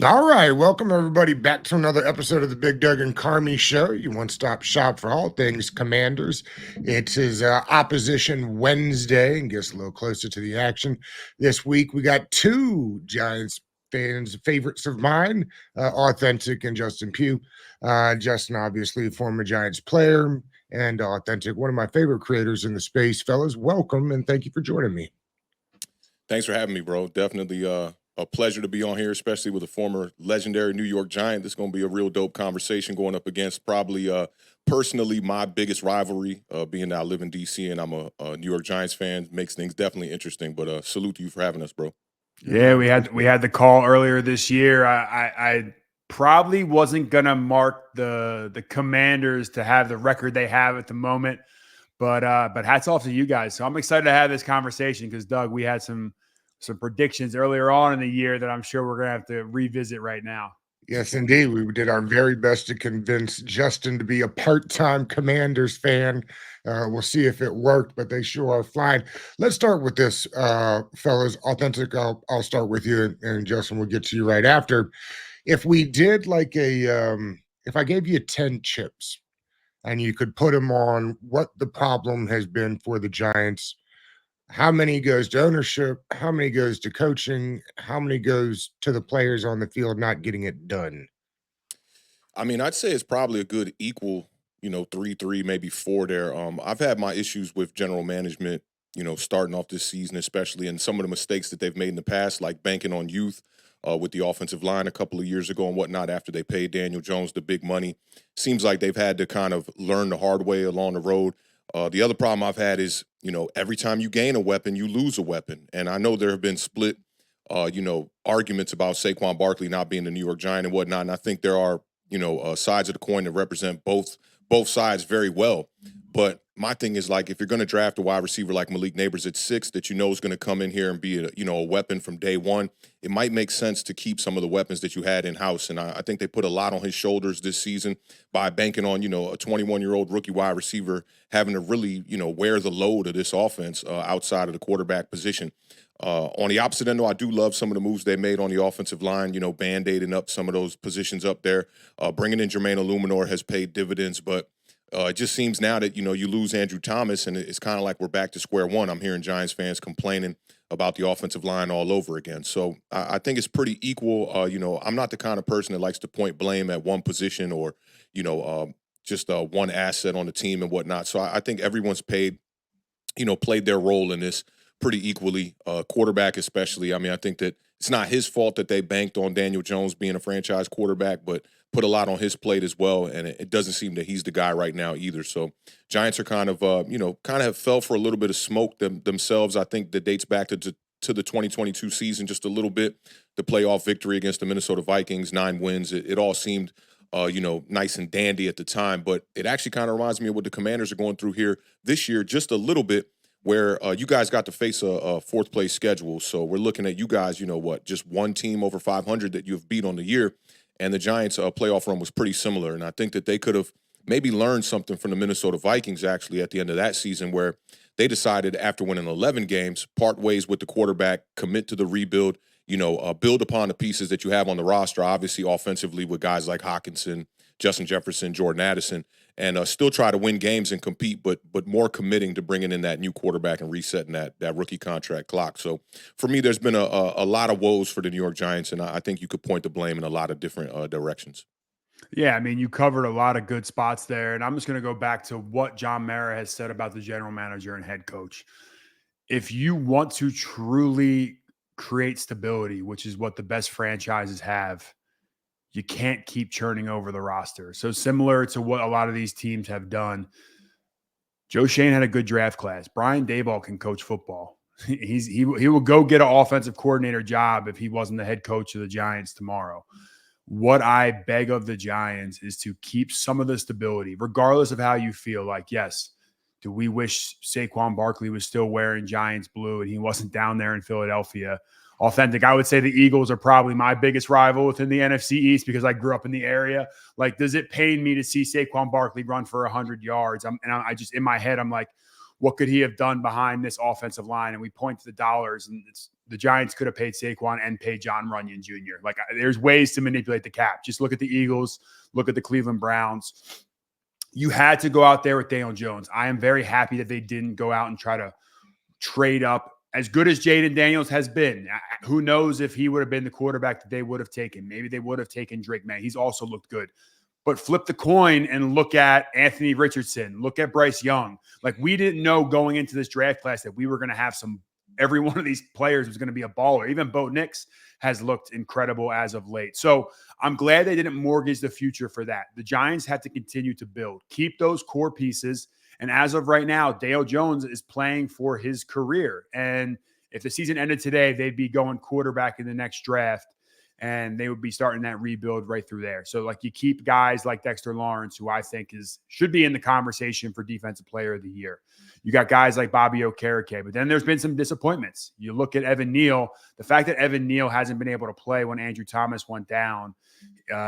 All right, welcome everybody back to another episode of the Big Doug and Carmi Show, your one-stop shop for all things Commanders. It is Opposition Wednesday and gets a little closer to the action. This week we got two Giants fans, favorites of mine, Authentic and Justin Pugh. Justin, obviously, a former Giants player, and Authentic, one of my favorite creators in the space. Fellas, welcome and thank you for joining me. Thanks for having me, bro. Definitely a pleasure to be on here, especially with a former legendary New York Giant. This is going to be a real dope conversation going up against probably personally my biggest rivalry, being that I live in D.C. and I'm a New York Giants fan. Makes things definitely interesting, but salute to you for having us, bro. Yeah, we had the call earlier this year. I probably wasn't gonna mark the Commanders to have the record they have at the moment, but hats off to you guys. So I'm excited to have this conversation because Doug, we had some predictions earlier on in the year that I'm sure we're gonna have to revisit right now. Yes, indeed. We did our very best to convince Justin to be a part-time Commanders fan. We'll see if it worked, but they sure are flying. Let's start with this, fellas. Authentic, I'll start with you, and Justin, we'll get to you right after. If we did like if I gave you 10 chips and you could put them on what the problem has been for the Giants, how many goes to ownership? How many goes to coaching? How many goes to the players on the field not getting it done? I mean, I'd say it's probably a good equal, 3-3, maybe four there. I've had my issues with general management, starting off this season, especially, and some of the mistakes that they've made in the past, like banking on youth with the offensive line a couple of years ago and whatnot after they paid Daniel Jones the big money. Seems like they've had to kind of learn the hard way along the road. The other problem I've had is, every time you gain a weapon, you lose a weapon. And I know there have been split, arguments about Saquon Barkley not being the New York Giant and whatnot. And I think there are sides of the coin that represent both sides very well. But my thing is, like, if you're going to draft a wide receiver like Malik Neighbors at 6 that is going to come in here and be a weapon from day one, it might make sense to keep some of the weapons that you had in house. And I think they put a lot on his shoulders this season by banking on a 21-year-old rookie wide receiver having to really wear the load of this offense outside of the quarterback position. On the opposite end, though, I do love some of the moves they made on the offensive line, band-aiding up some of those positions up there. Bringing in Jermaine Illuminor has paid dividends, but it just seems now that, you lose Andrew Thomas, and it's kind of like we're back to square one. I'm hearing Giants fans complaining about the offensive line all over again. So I think it's pretty equal. I'm not the kind of person that likes to point blame at one position or, just one asset on the team and whatnot. So I think everyone's played their role in this pretty equally, quarterback especially. I mean, I think that it's not his fault that they banked on Daniel Jones being a franchise quarterback, but put a lot on his plate as well, and it doesn't seem that he's the guy right now either. So Giants are kind of, kind of fell for a little bit of smoke themselves. I think that dates back to the 2022 season just a little bit. The playoff victory against the Minnesota Vikings, 9 wins. It all seemed nice and dandy at the time, but it actually kind of reminds me of what the Commanders are going through here this year, just a little bit, where you guys got to face a fourth place schedule. So we're looking at you guys, just one team over 500 that you've beat on the year. And the Giants' playoff run was pretty similar. And I think that they could have maybe learned something from the Minnesota Vikings actually at the end of that season, where they decided after winning 11 games, part ways with the quarterback, commit to the rebuild, build upon the pieces that you have on the roster, obviously offensively with guys like Hawkinson, Justin Jefferson, Jordan Addison, and still try to win games and compete, but more committing to bringing in that new quarterback and resetting that rookie contract clock. So for me, there's been a lot of woes for the New York Giants, and I think you could point the blame in a lot of different directions. Yeah, I mean, you covered a lot of good spots there, and I'm just going to go back to what John Mara has said about the general manager and head coach. If you want to truly create stability, which is what the best franchises have, you can't keep churning over the roster. So similar to what a lot of these teams have done, Joe Shane had a good draft class. Brian Daboll can coach football. He will go get an offensive coordinator job if he wasn't the head coach of the Giants tomorrow. What I beg of the Giants is to keep some of the stability, regardless of how you feel. Like, yes, do we wish Saquon Barkley was still wearing Giants blue and he wasn't down there in Philadelphia? Authentic, I would say the Eagles are probably my biggest rival within the NFC East because I grew up in the area. Like, does it pain me to see Saquon Barkley run for 100 yards? I just, in my head, I'm like, what could he have done behind this offensive line? And we point to the dollars, and the Giants could have paid Saquon and paid John Runyon Jr. Like, there's ways to manipulate the cap. Just look at the Eagles, look at the Cleveland Browns. You had to go out there with Daniel Jones. I am very happy that they didn't go out and try to trade up. As good as Jayden Daniels has been, who knows if he would have been the quarterback that they would have taken. Maybe they would have taken Drake May. He's also looked good. But flip the coin and look at Anthony Richardson. Look at Bryce Young. Like, we didn't know going into this draft class that we were going to have every one of these players was going to be a baller. Even Bo Nix has looked incredible as of late. So I'm glad they didn't mortgage the future for that. The Giants had to continue to build, keep those core pieces. And as of right now, Dale Jones is playing for his career. And if the season ended today, they'd be going quarterback in the next draft, and they would be starting that rebuild right through there. So, like, you keep guys like Dexter Lawrence, who I think should be in the conversation for Defensive Player of the Year. You got guys like Bobby Okereke, but then there's been some disappointments. You look at Evan Neal. The fact that Evan Neal hasn't been able to play when Andrew Thomas went down,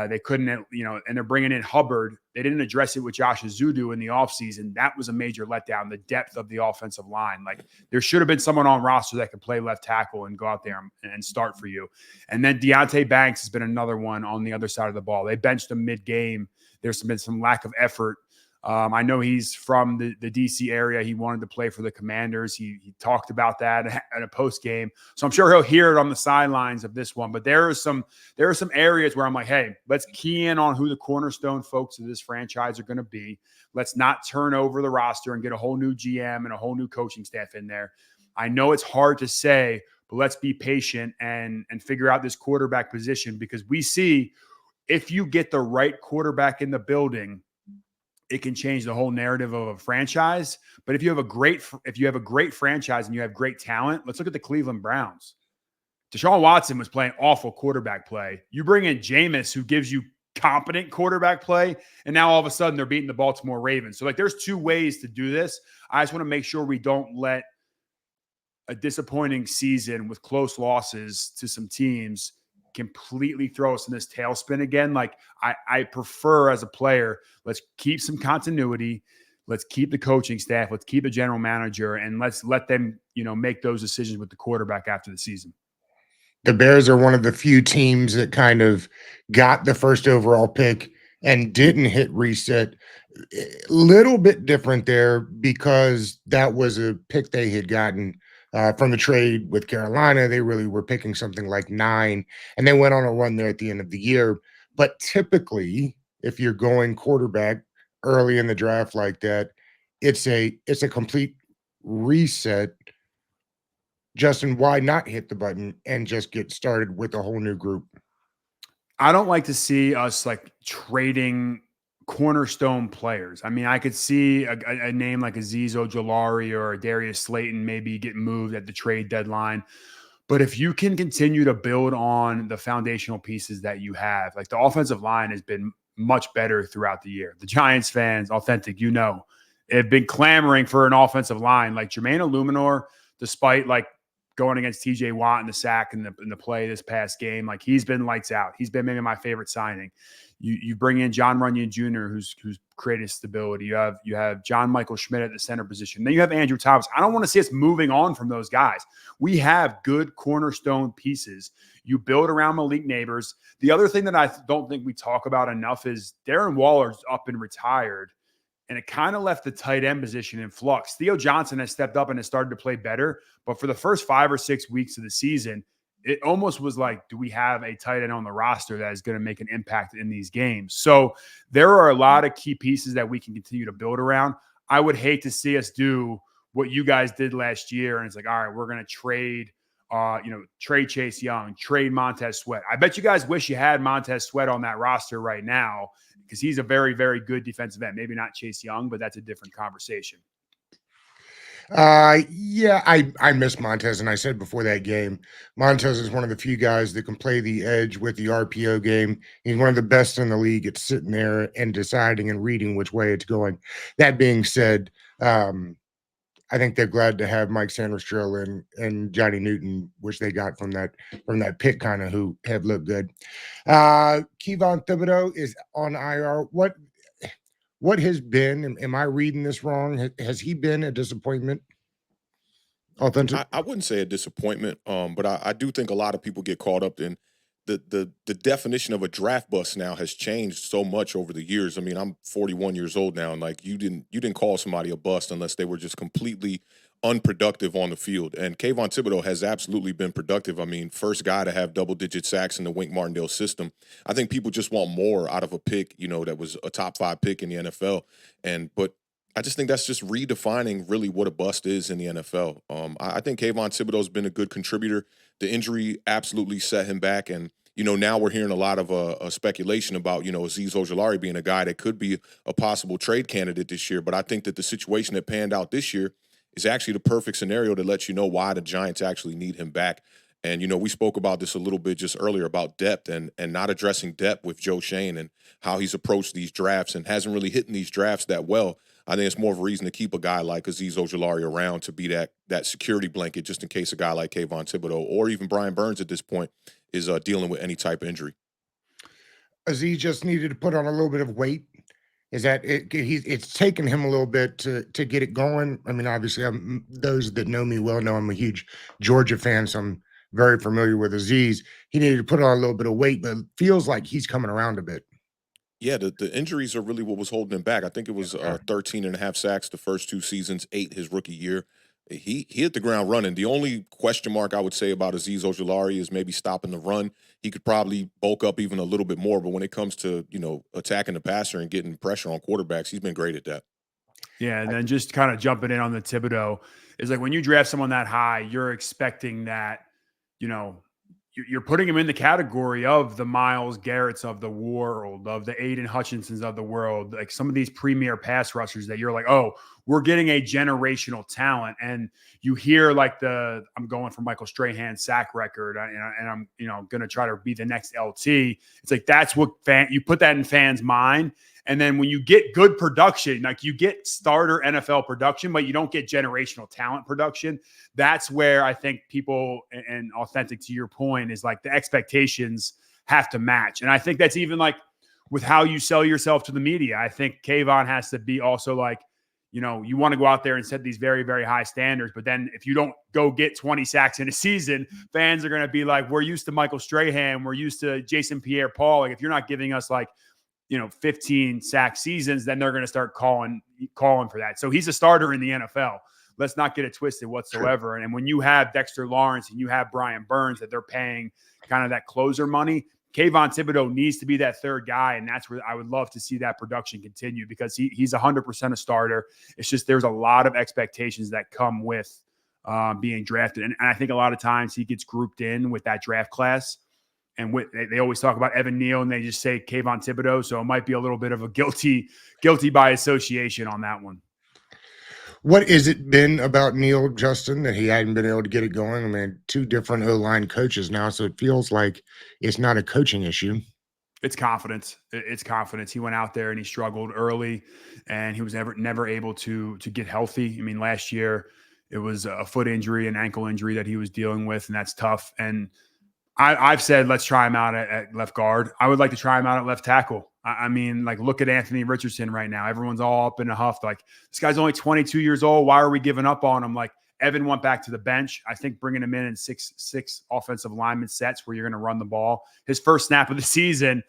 they couldn't, and they're bringing in Hubbard. They didn't address it with Josh Azudu in the offseason. That was a major letdown, the depth of the offensive line. Like, there should have been someone on roster that could play left tackle and go out there and start for you. And then Deonte Banks has been another one on the other side of the ball. They benched him mid-game. There's been some lack of effort. I know he's from the D.C. area. He wanted to play for the Commanders. He talked about that at a post game. So I'm sure he'll hear it on the sidelines of this one. But there are some areas where I'm like, hey, let's key in on who the cornerstone folks of this franchise are going to be. Let's not turn over the roster and get a whole new GM and a whole new coaching staff in there. I know it's hard to say, but let's be patient and figure out this quarterback position, because we see if you get the right quarterback in the building, it can change the whole narrative of a franchise. But if you have a great franchise and you have great talent, let's look at the Cleveland Browns. Deshaun Watson was playing awful quarterback play. You bring in Jameis, who gives you competent quarterback play, and now all of a sudden they're beating the Baltimore Ravens. So, like, there's two ways to do this. I just want to make sure we don't let a disappointing season with close losses to some teams completely throw us in this tailspin again. Like, I prefer, as a player, let's keep some continuity. Let's keep the coaching staff. Let's keep the general manager, and let's let them, make those decisions with the quarterback after the season. The Bears are one of the few teams that kind of got the first overall pick and didn't hit reset. A little bit different there, because that was a pick they had gotten from the trade with Carolina. They really were picking something like 9, and they went on a run there at the end of the year. But typically, if you're going quarterback early in the draft like that, it's a complete reset. Justin, why not hit the button and just get started with a whole new group? I don't like to see us like trading cornerstone players. I mean, I could see a name like Azeez Ojulari or Darius Slayton maybe get moved at the trade deadline. But if you can continue to build on the foundational pieces that you have, like, the offensive line has been much better throughout the year. The Giants fans, authentic, have been clamoring for an offensive line. Like, Jermaine Illuminor, despite like going against TJ Watt in the sack in the play this past game, like, he's been lights out. He's been maybe my favorite signing. You bring in John Runyon Jr., who's created stability. You have John Michael Schmidt at the center position. Then you have Andrew Thomas. I don't want to see us moving on from those guys. We have good cornerstone pieces. You build around Malik Neighbors. The other thing that I don't think we talk about enough is Darren Waller's up and retired, and it kind of left the tight end position in flux. Theo Johnson has stepped up and has started to play better, but for the first 5 or 6 weeks of the season, it almost was like, do we have a tight end on the roster that is going to make an impact in these games? So there are a lot of key pieces that we can continue to build around. I would hate to see us do what you guys did last year, and it's like, all right, we're going to trade Chase Young, trade Montez Sweat. I bet you guys wish you had Montez Sweat on that roster right now, because he's a very, very good defensive end. Maybe not Chase Young, but that's a different conversation. Yeah, I miss Montez, and I said before that game, Montez is one of the few guys that can play the edge with the RPO game. He's one of the best in the league at sitting there and deciding and reading which way it's going. That being said, I think they're glad to have Mike Sanders-Stroll and Johnny Newton, which they got from that pick, kind of, who have looked good. Kayvon Thibodeau is on IR. What What has been, am I reading this wrong? Has he been a disappointment? Authentic? I wouldn't say a disappointment, but I do think a lot of people get caught up in the definition of a draft bust now has changed so much over the years. I mean, I'm 41 years old now, and like you didn't call somebody a bust unless they were just completely unproductive on the field. And Kayvon Thibodeau has absolutely been productive. I mean, first guy to have double digit sacks in the Wink Martindale system. I think people just want more out of a pick, that was a top 5 pick in the NFL. But I just think that's just redefining really what a bust is in the NFL. I think Kayvon Thibodeau's been a good contributor. The injury absolutely set him back, and now we're hearing a lot of speculation about Azeez Ojulari being a guy that could be a possible trade candidate this year. But I think that the situation that panned out this year is actually the perfect scenario to let you know why the Giants actually need him back. And we spoke about this a little bit just earlier about depth and not addressing depth with Joe Shane and how he's approached these drafts and hasn't really hit in these drafts that well. I think it's more of a reason to keep a guy like Azeez Ojulari around to be that security blanket just in case a guy like Kayvon Thibodeau or even Brian Burns at this point is dealing with any type of injury. Aziz just needed to put on a little bit of weight. Is that it? It's taken him a little bit to get it going. I mean, obviously, those that know me well know I'm a huge Georgia fan, so I'm very familiar with Aziz. He needed to put on a little bit of weight, but it feels like he's coming around a bit. Yeah, the injuries are really what was holding him back. I think it was Yeah. 13 and a half sacks the first 2 seasons, 8 his rookie year. He hit the ground running. The only question mark I would say about Azeez Ojulari is maybe stopping the run. He could probably bulk up even a little bit more, but when it comes to, attacking the passer and getting pressure on quarterbacks, he's been great at that. Yeah, and then just kind of jumping in on the Thibodeau is like when you draft someone that high, you're expecting that, you know, you're putting him in the category of the Myles Garretts of the world, of the Aiden Hutchinsons of the world, like some of these premier pass rushers that you're like, oh, we're getting a generational talent. And you hear like I'm going for Michael Strahan's sack record, and I'm going to try to be the next LT. It's like that's what you put that in fans' mind. And then when you get good production, like you get starter NFL production, but you don't get generational talent production, that's where I think people, and authentic to your point, is like the expectations have to match. And I think that's even like with how you sell yourself to the media. I think Kayvon has to be also like, you want to go out there and set these very, very high standards. But then if you don't go get 20 sacks in a season, fans are going to be like, we're used to Michael Strahan. We're used to Jason Pierre-Paul. Like if you're not giving us like, 15 sack seasons, then they're going to start calling for that. So he's a starter in the NFL. Let's not get it twisted whatsoever. Sure. And when you have Dexter Lawrence and you have Brian Burns that they're paying kind of that closer money, Kayvon Thibodeau needs to be that third guy. And that's where I would love to see that production continue because he's 100% a starter. It's just there's a lot of expectations that come with being drafted. And I think a lot of times he gets grouped in with that draft class. And they always talk about Evan Neal and they just say Kayvon Thibodeau. So it might be a little bit of a guilty by association on that one. What has it been about Neal, Justin, that he hadn't been able to get it going? I mean, 2 different O-line coaches now, so it feels like it's not a coaching issue. It's confidence. It's confidence. He went out there and he struggled early, and he was never able to get healthy. I mean, last year it was a foot injury, an ankle injury that he was dealing with, and that's tough. And I've said, let's try him out at left guard. I would like to try him out at left tackle. I mean, like, look at Anthony Richardson right now. Everyone's all up in a huff. Like, this guy's only 22 years old. Why are we giving up on him? Like, Evan went back to the bench. I think bringing him in six offensive lineman sets where you're going to run the ball. His first snap of the season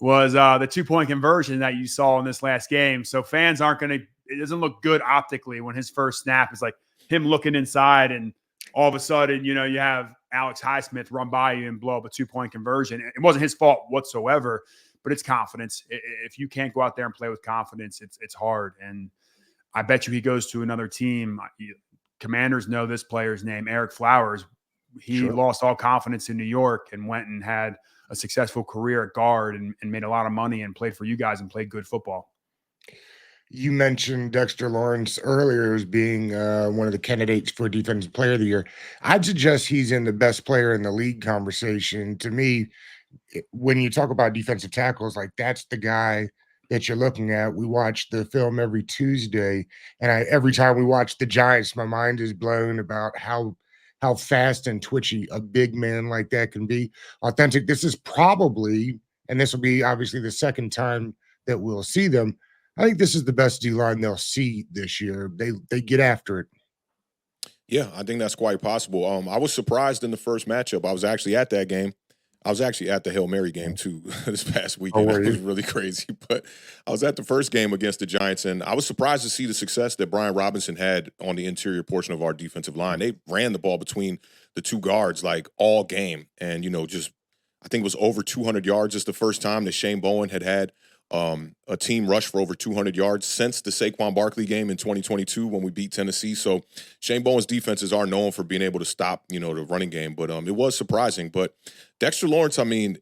was the 2-point conversion that you saw in this last game. So fans aren't going to – it doesn't look good optically when his first snap is like him looking inside and all of a sudden, you have Alex Highsmith run by you and blow up a 2-point conversion. It wasn't his fault whatsoever, but it's confidence. If you can't go out there and play with confidence, it's hard. And I bet you he goes to another team. Commanders know this player's name, Eric Flowers. He lost all confidence in New York and went and had a successful career at guard and made a lot of money and played for you guys and played good football. You mentioned Dexter Lawrence earlier as being one of the candidates for Defensive Player of the Year. I'd suggest he's in the best player in the league conversation. To me, when you talk about defensive tackles, like that's the guy that you're looking at. We watch the film every Tuesday, and every time we watch the Giants, my mind is blown about how fast and twitchy a big man like that can be. Authentic, this is probably, and this will be obviously the second time that we'll see them, I think this is the best D line they'll see this year. They get after it. Yeah, I think that's quite possible. I was surprised in the first matchup. I was actually at that game. I was actually at the Hail Mary game too this past Oh, weekend. were That was you? really crazy. But I was at the first game against the Giants, and I was surprised to see the success that Brian Robinson had on the interior portion of our defensive line. They ran the ball between the two guards like all game, and just I think it was over 200 yards. Just the first time that Shane Bowen had a team rush for over 200 yards since the Saquon Barkley game in 2022 when we beat Tennessee. So Shane Bowen's defenses are known for being able to stop, the running game. But it was surprising. But Dexter Lawrence, I mean,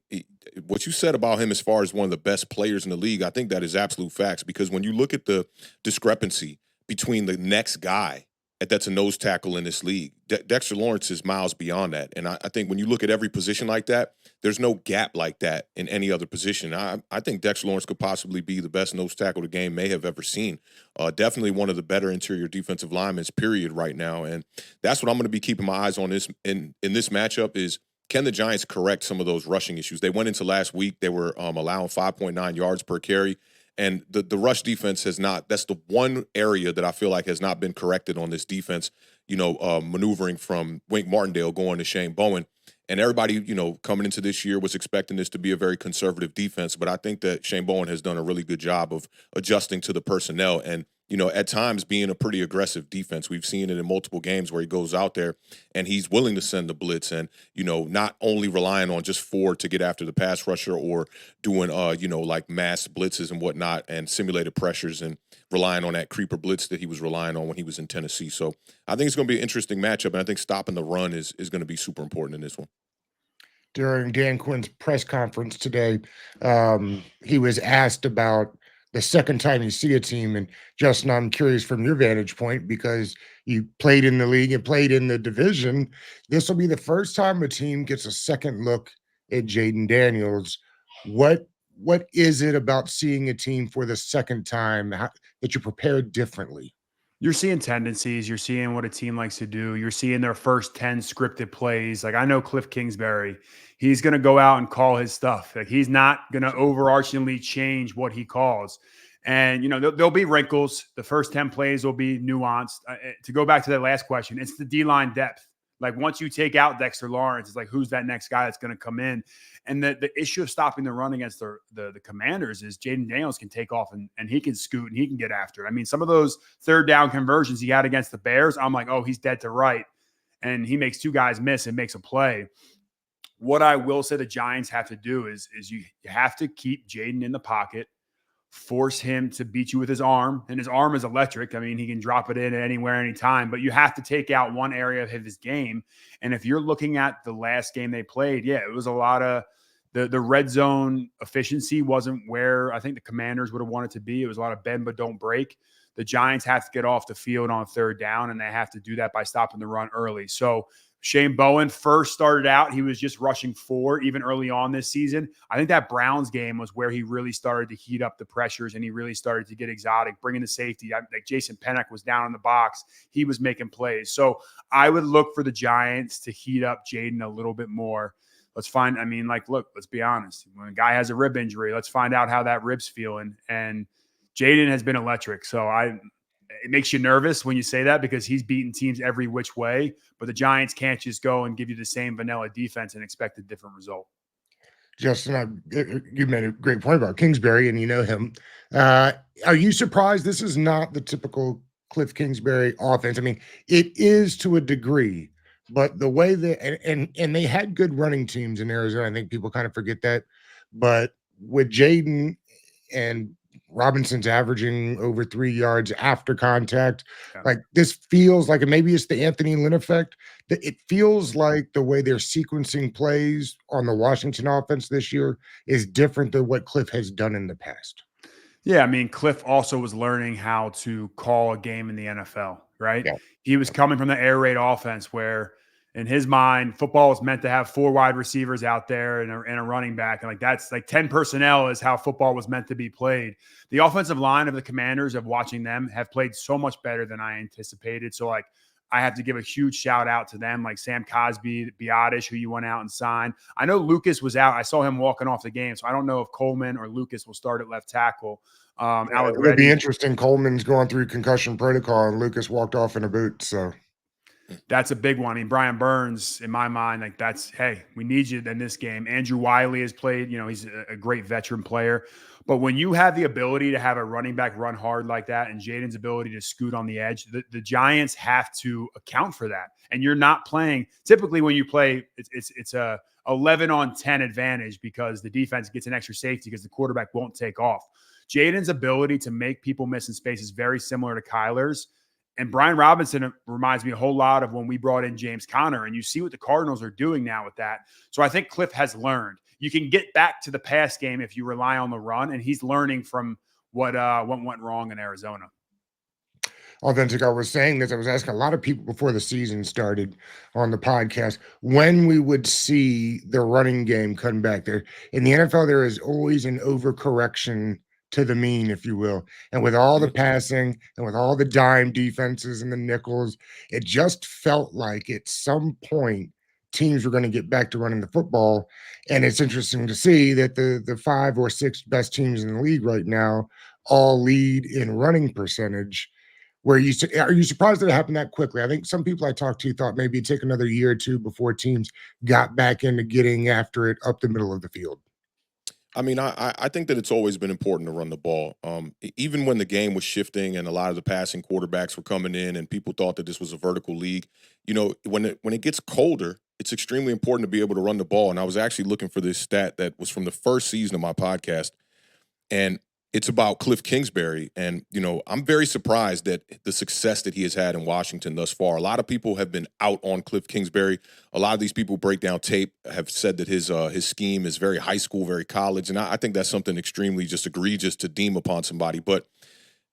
what you said about him as far as one of the best players in the league, I think that is absolute facts because when you look at the discrepancy between the next guy that's a nose tackle in this league, Dexter Lawrence is miles beyond that. And I think when you look at every position like that, there's no gap like that in any other position. I think Dexter Lawrence could possibly be the best nose tackle the game may have ever seen. Definitely one of the better interior defensive linemen, period, right now. And that's what I'm going to be keeping my eyes on this in this matchup is can the Giants correct some of those rushing issues? They went into last week, they were allowing 5.9 yards per carry. And the rush defense has not, that's the one area that I feel like has not been corrected on this defense, maneuvering from Wink Martindale going to Shane Bowen. And everybody, coming into this year was expecting this to be a very conservative defense. But I think that Shane Bowen has done a really good job of adjusting to the personnel and, at times being a pretty aggressive defense. We've seen it in multiple games where he goes out there and he's willing to send the blitz and, not only relying on just four to get after the pass rusher or doing, like mass blitzes and whatnot and simulated pressures and relying on that creeper blitz that he was relying on when he was in Tennessee. So I think it's going to be an interesting matchup. And I think stopping the run is going to be super important in this one. During Dan Quinn's press conference today, he was asked about the second time you see a team. And Justin, I'm curious from your vantage point because you played in the league and played in the division. This will be the first time a team gets a second look at Jayden Daniels. What is it about seeing a team for the second time that you prepared differently? You're seeing tendencies. You're seeing what a team likes to do. You're seeing their first 10 scripted plays. Like I know Cliff Kingsbury, he's going to go out and call his stuff. Like he's not going to overarchingly change what he calls. And, there'll be wrinkles. The first 10 plays will be nuanced. To go back to that last question, it's the D-line depth. Like once you take out Dexter Lawrence, it's like, who's that next guy that's going to come in? And the issue of stopping the run against the Commanders is Jayden Daniels can take off and he can scoot and he can get after it. I mean, some of those third down conversions he had against the Bears, I'm like, oh, he's dead to right. And he makes two guys miss and makes a play. What I will say the Giants have to do is you have to keep Jayden in the pocket, force him to beat you with his arm. And his arm is electric. I mean, he can drop it in at anywhere, anytime, but you have to take out one area of his game. And if you're looking at the last game they played, yeah, it was a lot of the red zone efficiency wasn't where I think the Commanders would have wanted to be. It was a lot of bend but don't break. The Giants have to get off the field on third down, and they have to do that by stopping the run early. So Shane Bowen first started out, he was just rushing four even early on this season. I think that Browns game was where he really started to heat up the pressures and he really started to get exotic, bringing the safety. Like Jason Pennock was down in the box. He was making plays. So I would look for the Giants to heat up Jayden a little bit more. Look, let's be honest. When a guy has a rib injury, let's find out how that rib's feeling. And Jayden has been electric. So it makes you nervous when you say that because he's beaten teams every which way, but the Giants can't just go and give you the same vanilla defense and expect a different result. Justin, you made a great point about Kingsbury, and you know him. Are you surprised this is not the typical Cliff Kingsbury offense? I mean, it is to a degree, but the way that and they had good running teams in Arizona. I think people kind of forget that, but with Jayden and Robinson's averaging over 3 yards after contact. Yeah. Like this feels like, and maybe it's the Anthony Lynn effect, that it feels like the way they're sequencing plays on the Washington offense this year is different than what Cliff has done in the past. Yeah, I mean, Cliff also was learning how to call a game in the NFL, right? Yeah. He was coming from the air raid offense where in his mind, football was meant to have four wide receivers out there and a running back. And like that's like 10 personnel is how football was meant to be played. The offensive line of the Commanders, of watching them, have played so much better than I anticipated. So like I have to give a huge shout out to them, like Sam Cosby, Biotish, who you went out and signed. I know Lucas was out. I saw him walking off the game, so I don't know if Coleman or Lucas will start at left tackle. It'll be Allegretti, interesting. Coleman's going through concussion protocol, and Lucas walked off in a boot. So that's a big one. I mean, Brian Burns, in my mind, like that's, hey, we need you in this game. Andrew Wiley has played, he's a great veteran player. But when you have the ability to have a running back run hard like that and Jayden's ability to scoot on the edge, the Giants have to account for that. And you're not playing, typically when you play, it's a 11 on 10 advantage because the defense gets an extra safety because the quarterback won't take off. Jayden's ability to make people miss in space is very similar to Kyler's. And Brian Robinson reminds me a whole lot of when we brought in James Conner, and you see what the Cardinals are doing now with that. So I think Cliff has learned. You can get back to the pass game if you rely on the run, and he's learning from what went wrong in Arizona. Authentic, I was saying this. I was asking a lot of people before the season started on the podcast when we would see the running game come back there. In the NFL, there is always an overcorrection to the mean, if you will. And with all the passing and with all the dime defenses and the nickels, it just felt like at some point teams were going to get back to running the football. And it's interesting to see that the 5 or 6 best teams in the league right now all lead in running percentage. Are you surprised that it happened that quickly? I think some people I talked to thought maybe it'd take another year or two before teams got back into getting after it up the middle of the field. I mean, I think that it's always been important to run the ball. Even when the game was shifting and a lot of the passing quarterbacks were coming in and people thought that this was a vertical league, when it gets colder, it's extremely important to be able to run the ball. And I was actually looking for this stat that was from the first season of my podcast, and it's about Cliff Kingsbury. And, I'm very surprised that the success that he has had in Washington thus far. A lot of people have been out on Cliff Kingsbury. A lot of these people break down tape have said that his scheme is very high school, very college. And I think that's something extremely just egregious to deem upon somebody. But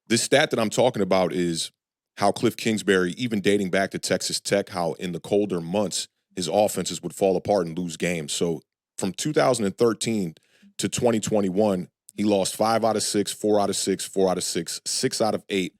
this stat that I'm talking about is how Cliff Kingsbury, even dating back to Texas Tech, how in the colder months, his offenses would fall apart and lose games. So from 2013 to 2021, he lost 5 out of 6, 4 out of 6, 4 out of 6, 6 out of 8,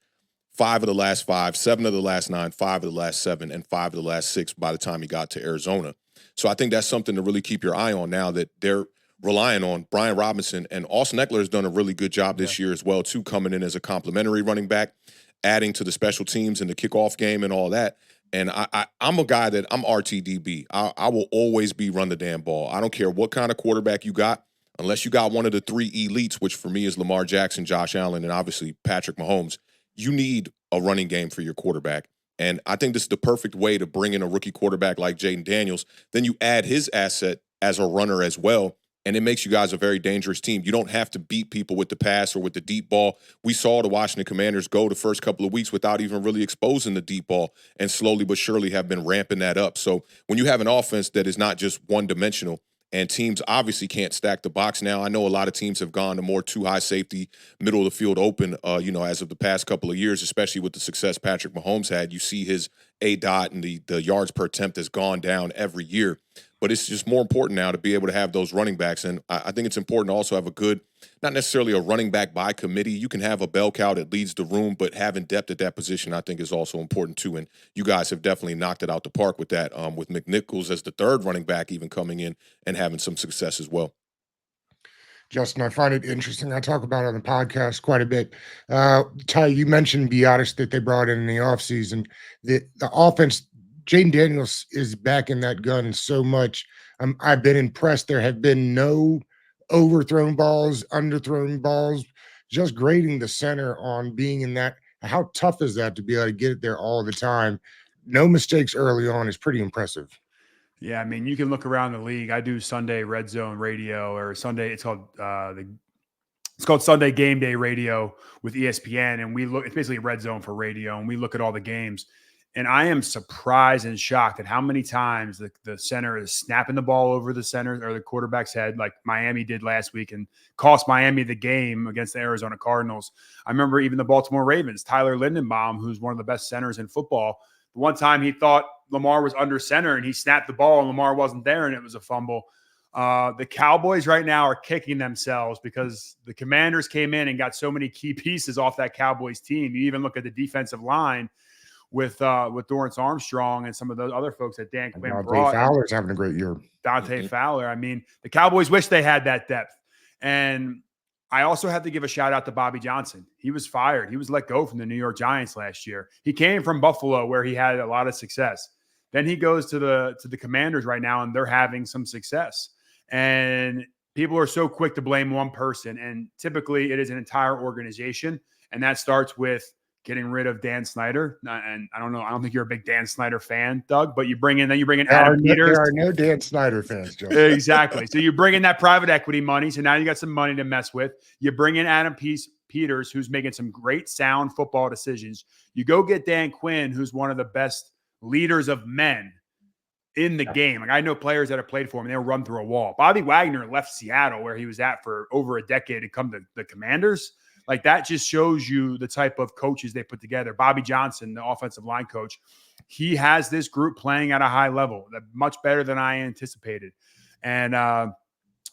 5 of the last 5, 7 of the last 9, 5 of the last 7, and 5 of the last 6 by the time he got to Arizona. So I think that's something to really keep your eye on now that they're relying on Brian Robinson. And Austin Eckler has done a really good job this year as well, too, coming in as a complimentary running back, adding to the special teams and the kickoff game and all that. And I'm a guy that I'm RTDB. I will always be run the damn ball. I don't care what kind of quarterback you got. Unless you got one of the 3 elites, which for me is Lamar Jackson, Josh Allen, and obviously Patrick Mahomes, you need a running game for your quarterback. And I think this is the perfect way to bring in a rookie quarterback like Jayden Daniels. Then you add his asset as a runner as well, and it makes you guys a very dangerous team. You don't have to beat people with the pass or with the deep ball. We saw the Washington Commanders go the first couple of weeks without even really exposing the deep ball, and slowly but surely have been ramping that up. So when you have an offense that is not just one-dimensional, and teams obviously can't stack the box now. I know a lot of teams have gone to more too high safety, middle of the field open, as of the past couple of years, especially with the success Patrick Mahomes had. You see his ADOT and the yards per attempt has gone down every year. But it's just more important now to be able to have those running backs. And I think it's important to also have a good, not necessarily a running back by committee. You can have a bell cow that leads the room, but having depth at that position I think is also important too. And you guys have definitely knocked it out the park with that, with McNichols as the third running back even coming in and having some success as well. Justin, I find it interesting. I talk about it on the podcast quite a bit. Ty, you mentioned Biotish that they brought in the offseason. The offense, Jayden Daniels is back in that gun so much. I've been impressed. There have been no overthrown balls, underthrown balls, just grading the center on being in that. How tough is that to be able to get it there all the time? No mistakes early on is pretty impressive. Yeah, I mean, you can look around the league. I do Sunday Red Zone Radio or Sunday. It's called Sunday Game Day Radio with ESPN, and we look. It's basically Red Zone for radio, and we look at all the games. And I am surprised and shocked at how many times the center is snapping the ball over the center or the quarterback's head, like Miami did last week, and cost Miami the game against the Arizona Cardinals. I remember even the Baltimore Ravens, Tyler Lindenbaum, who's one of the best centers in football. The one time he thought Lamar was under center and he snapped the ball and Lamar wasn't there and it was a fumble. The Cowboys right now are kicking themselves because the Commanders came in and got so many key pieces off that Cowboys team. You even look at the defensive line with Dorrance Armstrong and some of those other folks that Dan Quinn Dante brought. Fowler's having a great year. Dante Fowler. I mean, the Cowboys wish they had that depth. And I also have to give a shout out to Bobby Johnson. He was fired. He was let go from the New York Giants last year. He came from Buffalo, where he had a lot of success. Then he goes to the Commanders right now, and they're having some success. And people are so quick to blame one person, and typically it is an entire organization. And that starts with getting rid of Dan Snyder. And I don't know, I don't think you're a big Dan Snyder fan, Doug, but you bring in Adam Peters. There are no Dan Snyder fans, Joe. Exactly. So you bring in that private equity money. So now you got some money to mess with. You bring in Adam Peters, who's making some great sound football decisions. You go get Dan Quinn, who's one of the best leaders of men in the game. Like, I know players that have played for him, and they'll run through a wall. Bobby Wagner left Seattle, where he was at for over a decade, to come to the Commanders. Like, that just shows you the type of coaches they put together. Bobby Johnson, the offensive line coach, he has this group playing at a high level, much better than I anticipated. And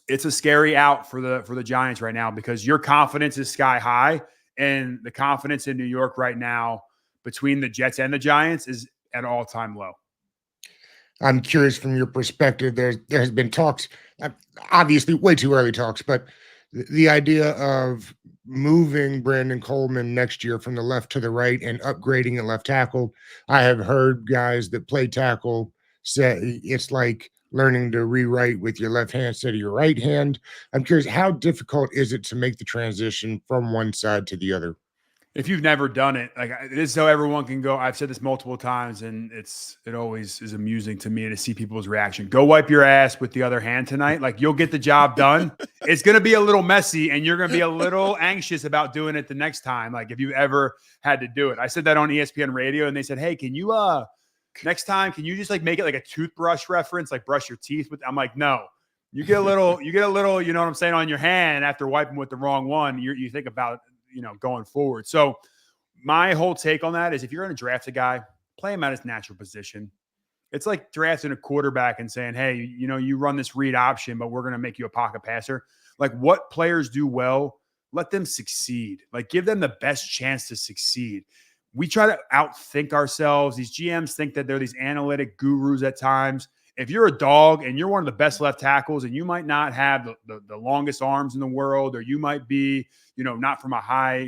it's a scary out for the Giants right now, because your confidence is sky high, and the confidence in New York right now between the Jets and the Giants is at an all-time low. I'm curious from your perspective. There has been talks, obviously way too early talks, but the idea of moving Brandon Coleman next year from the left to the right and upgrading at left tackle. I have heard guys that play tackle say it's like learning to rewrite with your left hand instead of your right hand. I'm curious, how difficult is it to make the transition from one side to the other? If you've never done it, like, it is so everyone can go. I've said this multiple times, and it always is amusing to me to see people's reaction. Go wipe your ass with the other hand tonight. Like, you'll get the job done. It's going to be a little messy, and you're going to be a little anxious about doing it the next time. Like, if you've ever had to do it. I said that on ESPN radio, and they said, hey, can you, next time, can you just like make it like a toothbrush reference, like brush your teeth with? I'm like, no. You get a little, you know what I'm saying, on your hand after wiping with the wrong one. You think about, going forward. So my whole take on that is, if you're going to draft a guy, play him at his natural position. It's like drafting a quarterback and saying, hey, you run this read option, but we're going to make you a pocket passer. Like, what players do well, let them succeed. Like, give them the best chance to succeed. We try to outthink ourselves. These GMs think that they're these analytic gurus at times. If you're a dog and you're one of the best left tackles, and you might not have the longest arms in the world, or you might be, not from a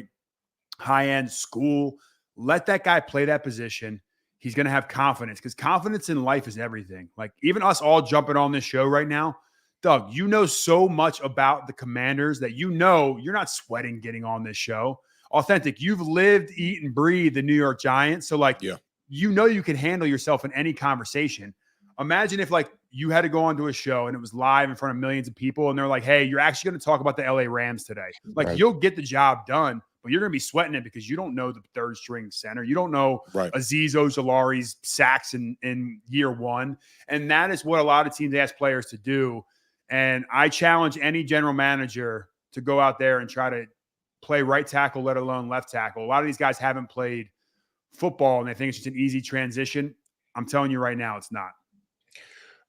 high-end school, let that guy play that position. He's going to have confidence, because confidence in life is everything. Like, even us all jumping on this show right now, Doug, you know so much about the Commanders that you're not sweating getting on this show. Authentic, you've lived, eat, and breathe the New York Giants. So, like, yeah. You can handle yourself in any conversation. Imagine if, like, you had to go onto a show and it was live in front of millions of people, and they're like, hey, you're actually going to talk about the LA Rams today. Like, right. You'll get the job done, but you're going to be sweating it because you don't know the third string center. You don't know Azeez Ojulari's sacks in year one. And that is what a lot of teams ask players to do. And I challenge any general manager to go out there and try to play right tackle, let alone left tackle. A lot of these guys haven't played football, and they think it's just an easy transition. I'm telling you right now, it's not.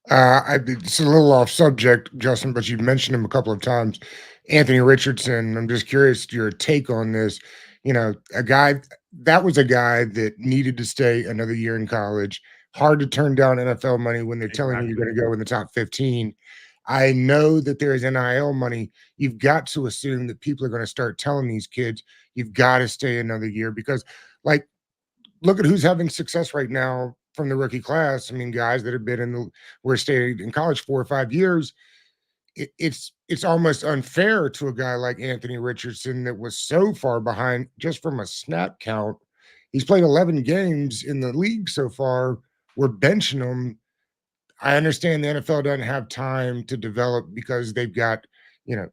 It's a little off subject, Justin, but you've mentioned him a couple of times. Anthony Richardson, I'm just curious your take on this. A guy that needed to stay another year in college. Hard to turn down NFL money when they're telling you you're going to go in the top 15. I know that there is NIL money. You've got to assume that people are going to start telling these kids, you've got to stay another year, because, like, look at who's having success right now from the rookie class. I mean, guys that have been stayed in college 4 or 5 years. It's almost unfair to a guy like Anthony Richardson that was so far behind just from a snap count. He's played 11 games in the league so far. We're benching him. I understand the NFL doesn't have time to develop because they've got,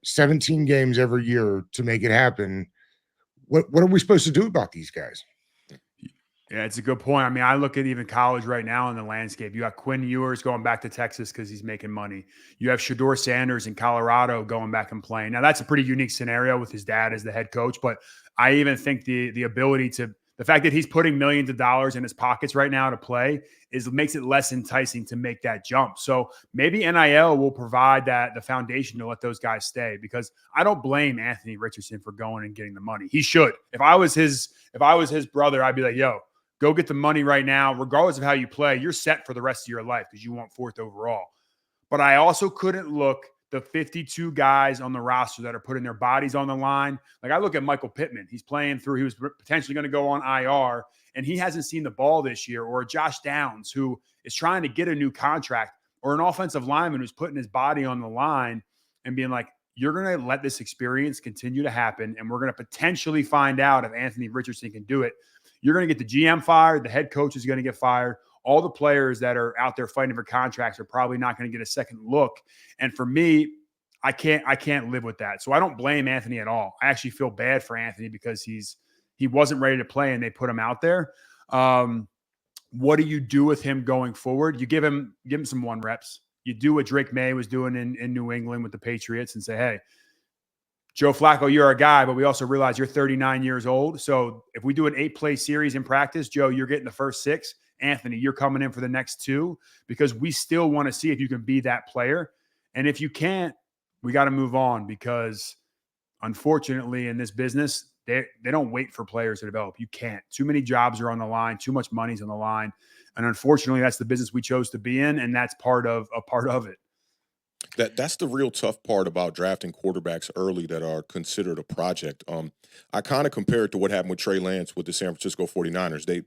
17 games every year to make it happen. What are we supposed to do about these guys? Yeah, it's a good point. I mean, I look at even college right now in the landscape. You got Quinn Ewers going back to Texas because he's making money. You have Shedeur Sanders in Colorado going back and playing. Now, that's a pretty unique scenario with his dad as the head coach, but I even think the ability to – the fact that he's putting millions of dollars in his pockets right now to play makes it less enticing to make that jump. So maybe NIL will provide the foundation to let those guys stay, because I don't blame Anthony Richardson for going and getting the money. He should. If I was his brother, I'd be like, yo, go get the money right now. Regardless of how you play, you're set for the rest of your life because you want 4th overall. But I also couldn't look the 52 guys on the roster that are putting their bodies on the line. Like I look at Michael Pittman. He's playing through, he was potentially going to go on IR, and he hasn't seen the ball this year. Or Josh Downs, who is trying to get a new contract, or an offensive lineman who's putting his body on the line and being like, you're going to let this experience continue to happen, and we're going to potentially find out if Anthony Richardson can do it. You're going to get the GM fired. The head coach is going to get fired. All the players that are out there fighting for contracts are probably not going to get a second look. And for me, I can't live with that. So I don't blame Anthony at all. I actually feel bad for Anthony because he wasn't ready to play and they put him out there. What do you do with him going forward? You give him some 1 reps. You do what Drake May was doing in New England with the Patriots and say, hey, Joe Flacco, you're a guy, but we also realize you're 39 years old. So if we do an 8-play series in practice, Joe, you're getting the first 6. Anthony, you're coming in for the next 2 because we still want to see if you can be that player. And if you can't, we got to move on because unfortunately in this business, they don't wait for players to develop. You can't. Too many jobs are on the line. Too much money's on the line. And unfortunately, that's the business we chose to be in. And that's part of it. That's the real tough part about drafting quarterbacks early that are considered a project. I kind of compare it to what happened with Trey Lance with the San Francisco 49ers.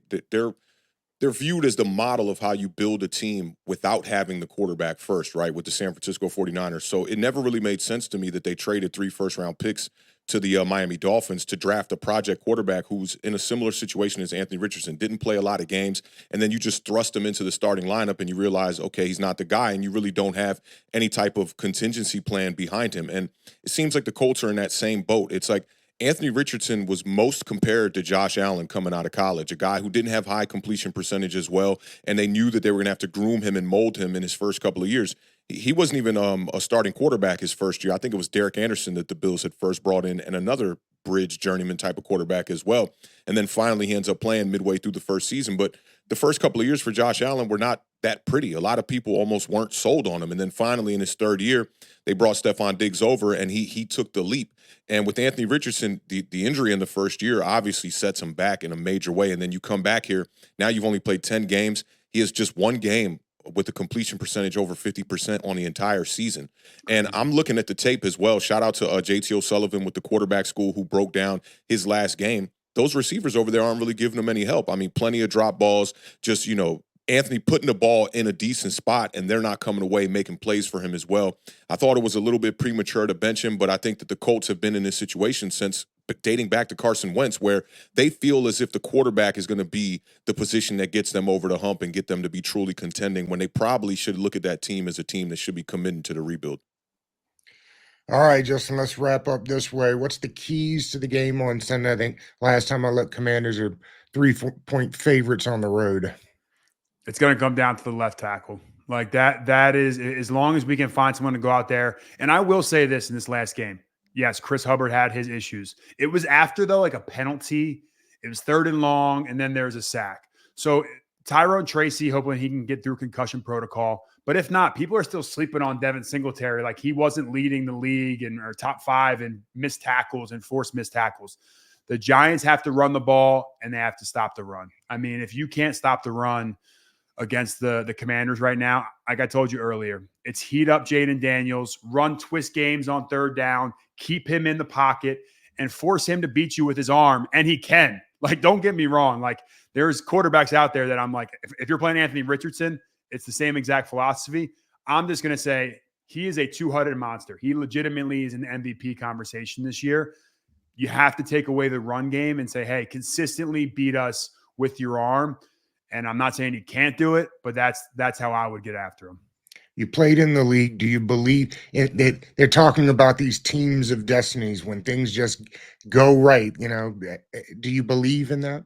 They're viewed as the model of how you build a team without having the quarterback first, right, with the San Francisco 49ers. So it never really made sense to me that they traded 3 first-round picks to the Miami Dolphins to draft a project quarterback who's in a similar situation as Anthony Richardson, didn't play a lot of games, and then you just thrust him into the starting lineup and you realize, okay, he's not the guy, and you really don't have any type of contingency plan behind him. And it seems like the Colts are in that same boat. It's like Anthony Richardson was most compared to Josh Allen coming out of college, a guy who didn't have high completion percentage as well, and they knew that they were going to have to groom him and mold him in his first couple of years. He wasn't even a starting quarterback his first year. I think it was Derek Anderson that the Bills had first brought in, and another bridge journeyman type of quarterback as well. And then finally he ends up playing midway through the first season. But the first couple of years for Josh Allen were not that pretty. A lot of people almost weren't sold on him. And then finally in his 3rd year, they brought Stephon Diggs over and he took the leap. And with Anthony Richardson, the injury in the first year obviously sets him back in a major way. And then you come back here, now you've only played 10 games. He has just 1 game with a completion percentage over 50% on the entire season. And I'm looking at the tape as well. Shout out to JT O'Sullivan with the quarterback school who broke down his last game. Those receivers over there aren't really giving him any help. I mean, plenty of drop balls, just, Anthony putting the ball in a decent spot, and they're not coming away making plays for him as well. I thought it was a little bit premature to bench him, but I think that the Colts have been in this situation since dating back to Carson Wentz, where they feel as if the quarterback is going to be the position that gets them over the hump and get them to be truly contending, when they probably should look at that team as a team that should be committed to the rebuild. All right, Justin, let's wrap up this way. What's the keys to the game on Sunday? I think last time I looked, Commanders are 3-point favorites on the road. It's going to come down to the left tackle. Like that is, as long as we can find someone to go out there. And I will say this in this last game. Yes, Chris Hubbard had his issues. It was after, though, like a penalty. It was 3rd and long, and then there's a sack. So Tyrone Tracy, hoping he can get through concussion protocol. But if not, people are still sleeping on Devin Singletary. Like he wasn't leading the league or top 5 in missed tackles and forced missed tackles. The Giants have to run the ball, and they have to stop the run. I mean, if you can't stop the run against the Commanders right now, like I told you earlier, it's heat up Jayden Daniels, run twist games on 3rd down, keep him in the pocket, and force him to beat you with his arm, and he can. Like, don't get me wrong. Like, there's quarterbacks out there that I'm like, if you're playing Anthony Richardson, it's the same exact philosophy. I'm just going to say he is a 2-headed monster. He legitimately is an MVP conversation this year. You have to take away the run game and say, hey, consistently beat us with your arm. And I'm not saying he can't do it, but that's how I would get after him. You played in the league. Do you believe that they're talking about these teams of destinies when things just go right? Do you believe in that?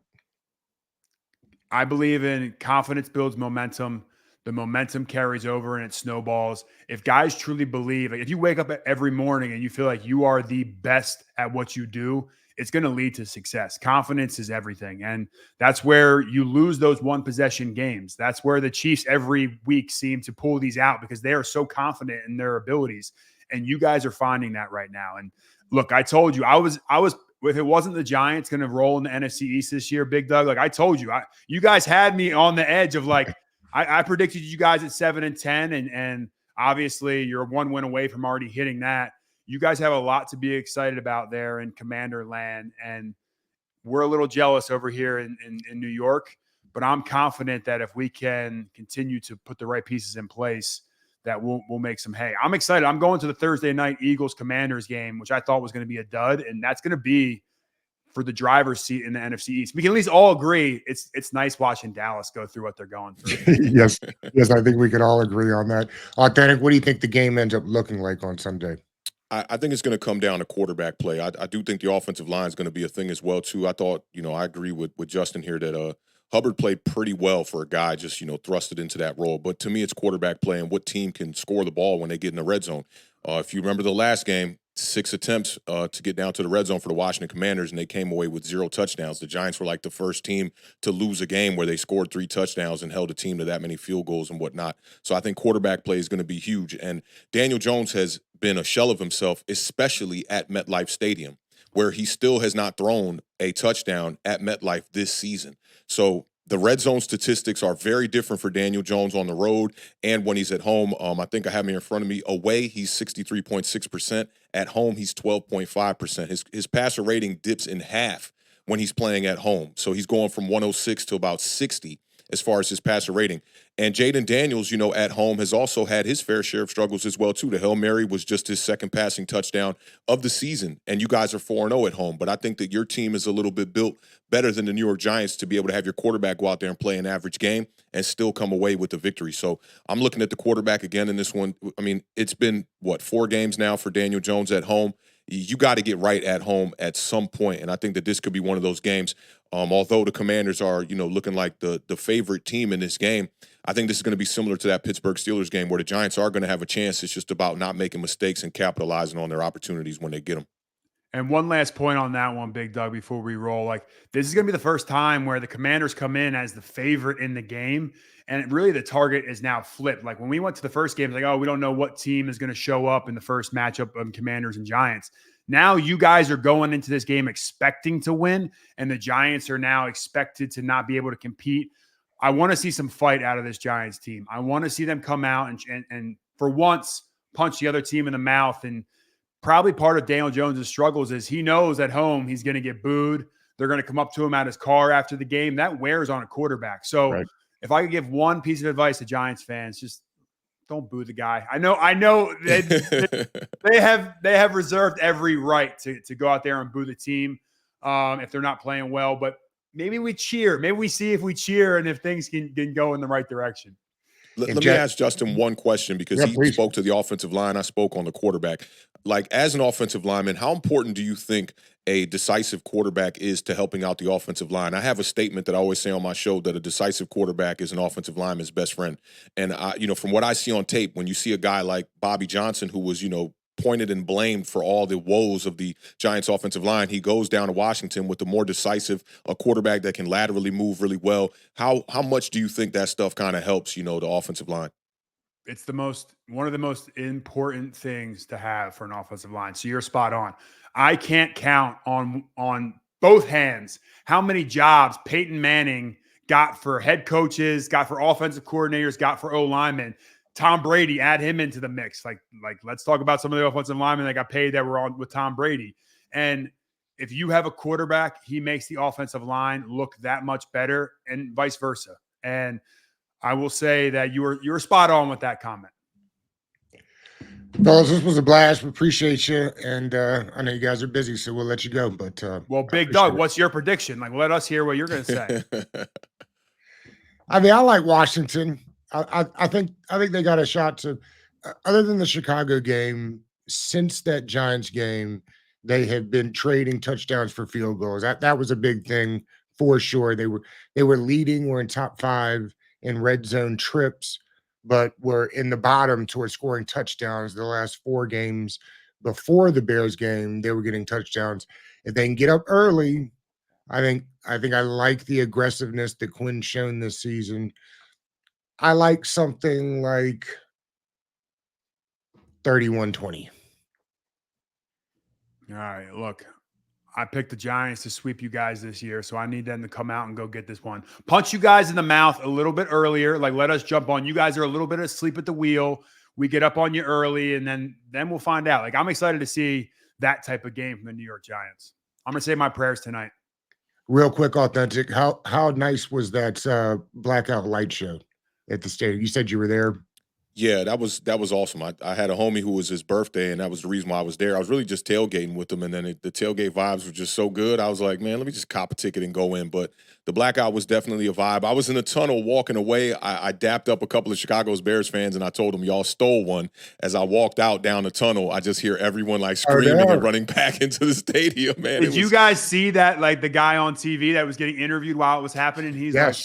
I believe in confidence builds momentum. The momentum carries over and it snowballs. If guys truly believe, like if you wake up every morning and you feel like you are the best at what you do, it's going to lead to success. Confidence is everything. And that's where you lose those 1-possession games. That's where the Chiefs every week seem to pull these out because they are so confident in their abilities. And you guys are finding that right now. And look, I told you, I was if it wasn't the Giants going to roll in the NFC East this year, Big Doug, like I told you, you guys had me on the edge of like, I predicted you guys at 7-10, and obviously you're 1 win away from already hitting that. You guys have a lot to be excited about there in Commander land, and we're a little jealous over here in New York, but I'm confident that if we can continue to put the right pieces in place, that we'll make some hay. I'm excited. I'm going to the Thursday night Eagles Commanders game, which I thought was going to be a dud, and that's going to be for the driver's seat in the NFC East. We can at least all agree it's nice watching Dallas go through what they're going through. Yes, yes, I think we can all agree on that. Authentic, what do you think the game ends up looking like on Sunday? I think it's going to come down to quarterback play. I do think the offensive line is going to be a thing as well too. I thought, I agree with Justin here that Hubbard played pretty well for a guy just thrusted into that role. But to me, it's quarterback play and what team can score the ball when they get in the red zone. If you remember the last game, 6 attempts to get down to the red zone for the Washington Commanders, and they came away with 0 touchdowns. The Giants were like the first team to lose a game where they scored 3 touchdowns and held a team to that many field goals and whatnot. So I think quarterback play is going to be huge. And Daniel Jones has been a shell of himself, especially at MetLife Stadium, where he still has not thrown a touchdown at MetLife this season. So the red zone statistics are very different for Daniel Jones on the road and when he's at home. I think I have him here in front of me. Away, he's 63.6%. At home, he's 12.5%. His passer rating dips in half when he's playing at home. So he's going from 106 to about 60 as far as his passer rating. And Jayden Daniels, at home has also had his fair share of struggles as well, too. The Hail Mary was just his second passing touchdown of the season, and you guys are 4-0 at home. But I think that your team is a little bit built better than the New York Giants to be able to have your quarterback go out there and play an average game and still come away with the victory. So I'm looking at the quarterback again in this one. I mean, it's been, 4 games now for Daniel Jones at home. You got to get right at home at some point, and I think that this could be one of those games. Although the Commanders are, looking like the favorite team in this game, I think this is going to be similar to that Pittsburgh Steelers game where the Giants are going to have a chance. It's just about not making mistakes and capitalizing on their opportunities when they get them. And one last point on that one, Big Doug, before we roll. Like, this is going to be the first time where the Commanders come in as the favorite in the game. And really the target is now flipped. Like when we went to the first game, it's like, oh, we don't know what team is going to show up in the first matchup of Commanders and Giants. Now you guys are going into this game expecting to win, and the Giants are now expected to not be able to compete. I want to see some fight out of this Giants team. I want to see them come out and for once punch the other team in the mouth. And probably part of Daniel Jones' struggles is he knows at home he's going to get booed. They're going to come up to him at his car after the game. That wears on a quarterback. So Right. if I could give one piece of advice to Giants fans, just don't boo the guy. I know they have reserved every right to go out there and boo the team if they're not playing well. But maybe we cheer. Maybe we see if we cheer and if things can go in the right direction. Let me ask Justin one question because he please. spoke to the offensive line. I spoke on the quarterback. Like, as an offensive lineman, how important do you think a decisive quarterback is to helping out the offensive line? I have a statement that I always say on my show that a decisive quarterback is an offensive lineman's best friend. And from what I see on tape, when you see a guy like Bobby Johnson, who was, pointed and blamed for all the woes of the Giants offensive line, he goes down to Washington with a more decisive, a quarterback that can laterally move really well. How much do you think that stuff kind of helps, the offensive line? It's one of the most important things to have for an offensive line. So you're spot on. I can't count on both hands how many jobs Peyton Manning got for head coaches, got for offensive coordinators, got for O linemen. Tom Brady, add him into the mix. Like let's talk about some of the offensive linemen that got paid that were on with Tom Brady. And if you have a quarterback, he makes the offensive line look that much better, and vice versa. And I will say that you were spot on with that comment. Fellas, this was a blast. We appreciate you. And I know you guys are busy, so we'll let you go. But well, Big Doug, what's your prediction? Like, let us hear what you're going to say. I mean, I like Washington. I think they got a shot to, other than the Chicago game, since that Giants game, they have been trading touchdowns for field goals. That was a big thing for sure. They were leading, were in top 5 in red zone trips, but were in the bottom towards scoring touchdowns. The last 4 games before the Bears game, they were getting touchdowns. If they can get up early, I think I like the aggressiveness that Quinn's shown this season. I like something like 31-20. All right, look, I picked the Giants to sweep you guys this year, so I need them to come out and go get this one. Punch you guys in the mouth a little bit earlier. Like, let us jump on. You guys are a little bit asleep at the wheel. We get up on you early, and then we'll find out. Like, I'm excited to see that type of game from the New York Giants. I'm gonna say my prayers tonight. Real quick, Authentic. How nice was that blackout light show at the stadium? You said you were there. Yeah, that was awesome. I had a homie who was his birthday, and that was the reason why I was there. I was really just tailgating with him, and then the tailgate vibes were just so good. I was like, man, let me just cop a ticket and go in. But the blackout was definitely a vibe. I was in the tunnel walking away. I dapped up a couple of Chicago's Bears fans, and I told them, y'all stole one. As I walked out down the tunnel, I just hear everyone like screaming and running back into the stadium, man. Did you guys see that, like, the guy on TV that was getting interviewed while it was happening? He's like,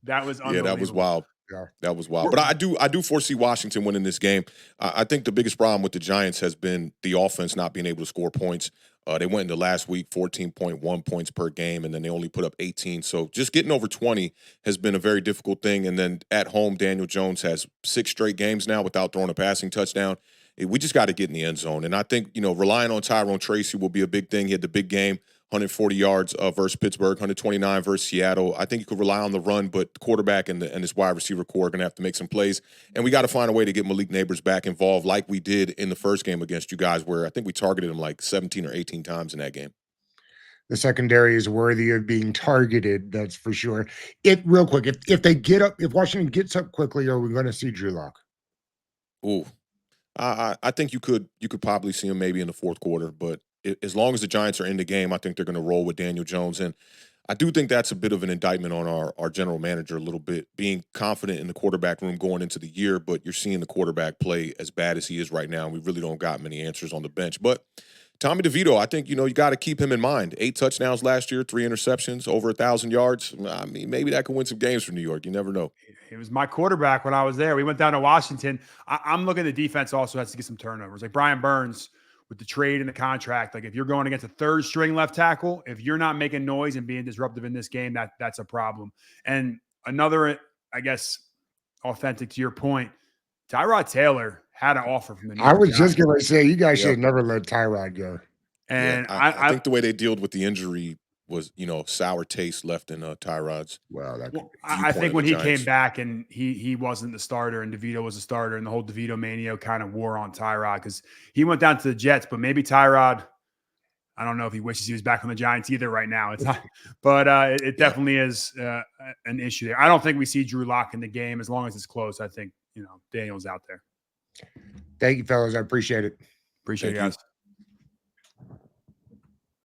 that was unbelievable. Yeah, that was wild. Yeah. That was wild. But I do foresee Washington winning this game. I think the biggest problem with the Giants has been the offense not being able to score points. They went into last week 14.1 points per game, and then they only put up 18. So just getting over 20 has been a very difficult thing. And then at home, Daniel Jones has 6 straight games now without throwing a passing touchdown. We just got to get in the end zone. And I think, relying on Tyrone Tracy will be a big thing. He had the big game. 140 yards versus Pittsburgh, 129 versus Seattle. I think you could rely on the run, but the quarterback and this wide receiver core are going to have to make some plays. And we got to find a way to get Malik Neighbors back involved like we did in the first game against you guys, where I think we targeted him like 17 or 18 times in that game. The secondary is worthy of being targeted, that's for sure. Real quick, if they get up, if Washington gets up quickly, are we going to see Drew Lock? Ooh, I think you could probably see him maybe in the fourth quarter, but as long as the Giants are in the game, I think they're going to roll with Daniel Jones. And I do think that's a bit of an indictment on our general manager a little bit, being confident in the quarterback room going into the year, but you're seeing the quarterback play as bad as he is right now, and we really don't got many answers on the bench. But Tommy DeVito, I think, you got to keep him in mind. 8 touchdowns last year, 3 interceptions, over 1,000 yards. I mean, maybe that could win some games for New York. You never know. He was my quarterback when I was there. We went down to Washington. I'm looking at the defense also has to get some turnovers. Like Brian Burns with the trade and the contract. Like if you're going against a third string left tackle, if you're not making noise and being disruptive in this game, that's a problem. And another, I guess, authentic to your point, Tyrod Taylor had an offer from the New York Giants. just going to say, you guys should have never let Tyrod go. And I think the way they dealt with the injury was, sour taste left in Tyrod's. I think when he came back and he wasn't the starter and DeVito was the starter and the whole DeVito mania kind of wore on Tyrod because he went down to the Jets, but maybe Tyrod, I don't know if he wishes he was back on the Giants either right now. It's not, but it definitely is an issue there. I don't think we see Drew Lock in the game as long as it's close. I think, Daniel's out there. Thank you, fellas. I appreciate it. Appreciate you guys.